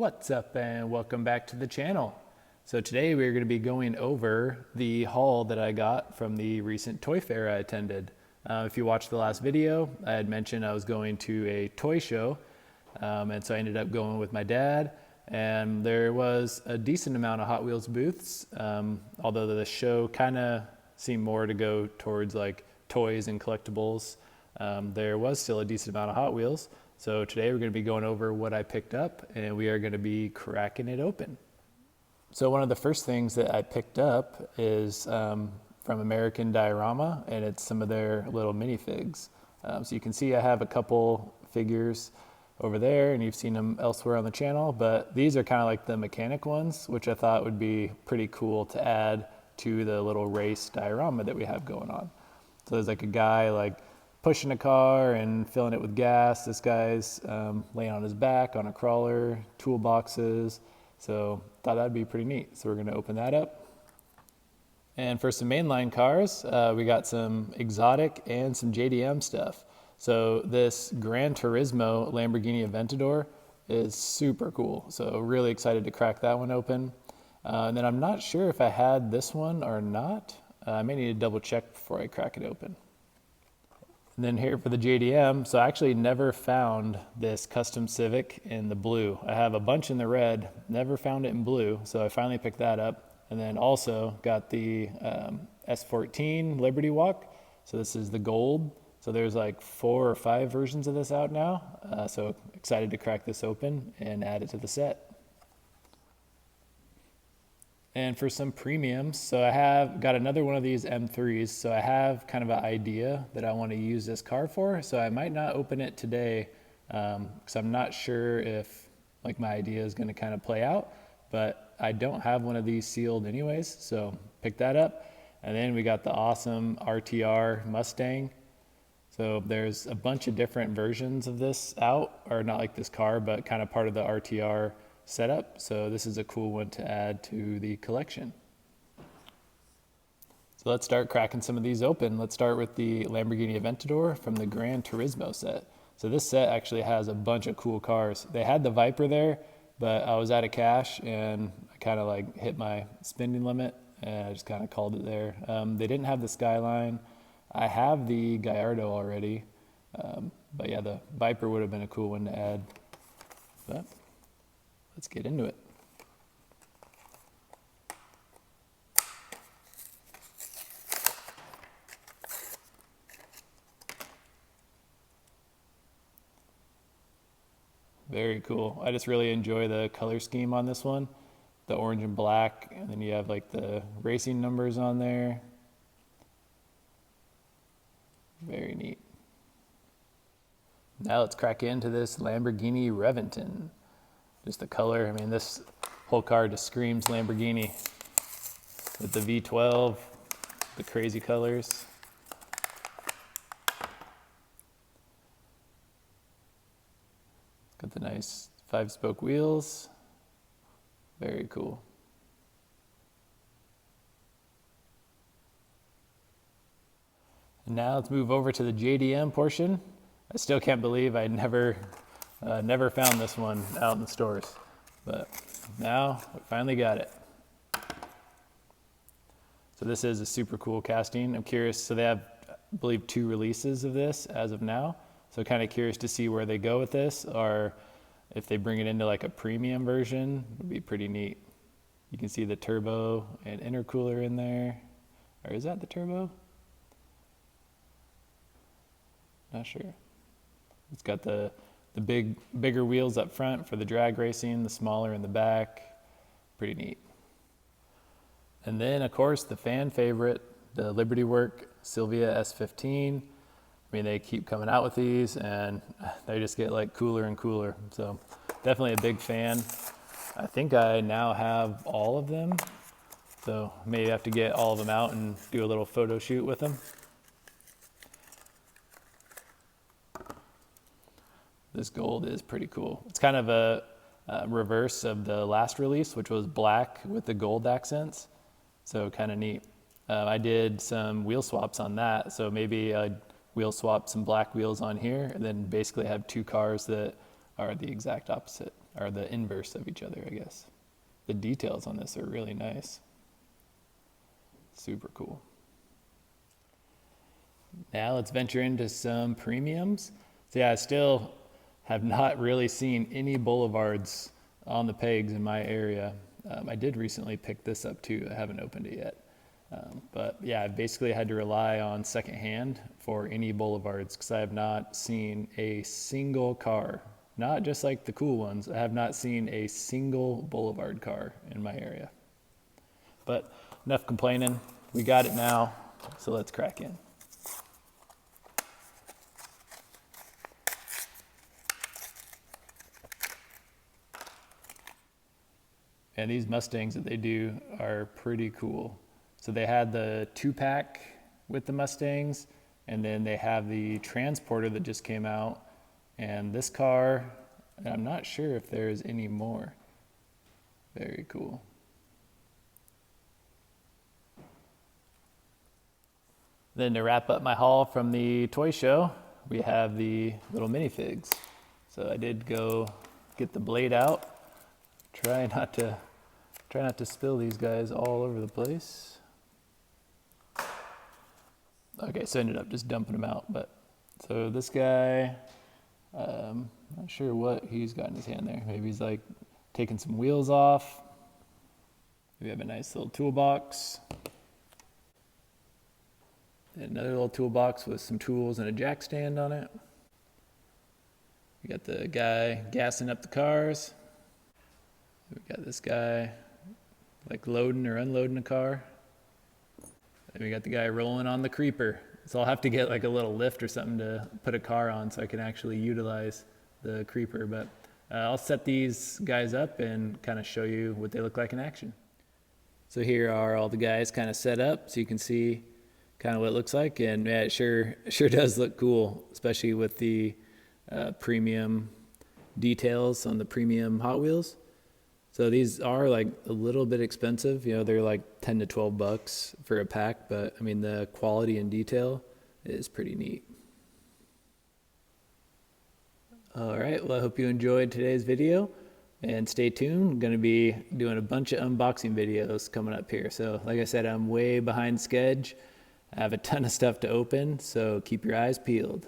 What's up and welcome back to the channel. So today we're going to be going over the haul that I got from the recent toy fair I attended. If you watched the last video, I had mentioned I was going to a toy show, and so I ended up going with my dad, and there was a decent amount of Hot Wheels booths, although the show kind of seemed more to go towards like toys and collectibles. There was still a decent amount of Hot Wheels. So today we're going to be going over what I picked up, and we are going to be cracking it open. So one of the first things that I picked up is from American Diorama, and it's some of their little minifigs. So you can see I have a couple figures over there, and you've seen them elsewhere on the channel, but these are kind of like the mechanic ones, which I thought would be pretty cool to add to the little race diorama that we have going on. So there's like a guy like pushing a car and filling it with gas. This guy's laying on his back on a crawler, toolboxes. So thought that'd be pretty neat. So we're gonna open that up. And for some mainline cars, we got some exotic and some JDM stuff. So this Gran Turismo Lamborghini Aventador is super cool. So really excited to crack that one open. And then I'm not sure if I had this one or not. I may need to double check before I crack it open. And then here for the JDM, so I actually never found this custom Civic in the blue. I have a bunch in the red, never found it in blue, so I finally picked that up. And then also got the S14 Liberty Walk. So this is the gold. So there's like 4 or 5 versions of this out now. So excited to crack this open and add it to the set. And for some premiums, so I have got another one of these M3s, so I have kind of an idea that I want to use this car for, so I might not open it today because I'm not sure if like my idea is going to kind of play out, but I don't have one of these sealed anyways, so pick that up. And then we got the awesome RTR Mustang. So there's a bunch of different versions of this out, or not like this car, but kind of part of the RTR setup. So this is a cool one to add to the collection. So let's start cracking some of these open. Let's start with the Lamborghini Aventador from the Gran Turismo set. So this set actually has a bunch of cool cars. They had the Viper there, but I was out of cash and I kind of like hit my spending limit and I just kind of called it there. They didn't have the Skyline. I have the Gallardo already, but yeah, the Viper would have been a cool one to add. But let's get into it. Very cool. I just really enjoy the color scheme on this one. The orange and black, and then you have like the racing numbers on there. Very neat. Now let's crack into this Lamborghini Reventon. Just the color, I mean, this whole car just screams Lamborghini with the V12, the crazy colors. Got the nice 5-spoke wheels. Very cool. And now let's move over to the JDM portion. I still can't believe I never found this one out in the stores, but now we finally got it. So this is a super cool casting. I'm curious, so they have, I believe, 2 releases of this as of now. So kind of curious to see where they go with this, or if they bring it into like a premium version, would be pretty neat. You can see the turbo and intercooler in there. Or is that the turbo? Not sure. It's got the bigger wheels up front for the drag racing, the smaller in the back. Pretty neat. And then, of course, the fan favorite, the Liberty Work Silvia S15. I mean, they keep coming out with these, and they just get like cooler and cooler. So definitely a big fan. I think I now have all of them. So maybe have to get all of them out and do a little photo shoot with them. This gold is pretty cool. It's kind of a reverse of the last release, which was black with the gold accents. So kind of neat. I did some wheel swaps on that. So maybe I'd wheel swap some black wheels on here and then basically have 2 cars that are the exact opposite. are the inverse of each other, I guess. The details on this are really nice. Super cool. Now let's venture into some premiums. So yeah, I still have not really seen any boulevards on the pegs in my area. I did recently pick this up too. I haven't opened it yet. But yeah, I basically had to rely on secondhand for any boulevards because I have not seen a single car, not just like the cool ones. I have not seen a single boulevard car in my area. But enough complaining. We got it now, so let's crack in. And these Mustangs that they do are pretty cool. So they had the 2-pack with the Mustangs, and then they have the Transporter that just came out. And this car, I'm not sure if there's any more. Very cool. Then to wrap up my haul from the toy show, we have the little minifigs. So I did go get the blade out. Try not to spill these guys all over the place. Okay, so I ended up just dumping them out. But so this guy, not sure what he's got in his hand there. Maybe he's like taking some wheels off. We have a nice little toolbox. Another little toolbox with some tools and a jack stand on it. We got the guy gassing up the cars. We got this guy like loading or unloading a car. And we got the guy rolling on the creeper. So I'll have to get like a little lift or something to put a car on so I can actually utilize the creeper. But I'll set these guys up and kind of show you what they look like in action. So here are all the guys kind of set up so you can see kind of what it looks like. And yeah, it sure does look cool, especially with the premium details on the premium Hot Wheels. So these are like a little bit expensive, you know, they're like 10 to 12 bucks for a pack, but I mean, the quality and detail is pretty neat. All right, well, I hope you enjoyed today's video and stay tuned. I'm going to be doing a bunch of unboxing videos coming up here. So like I said, I'm way behind schedule. I have a ton of stuff to open, so keep your eyes peeled.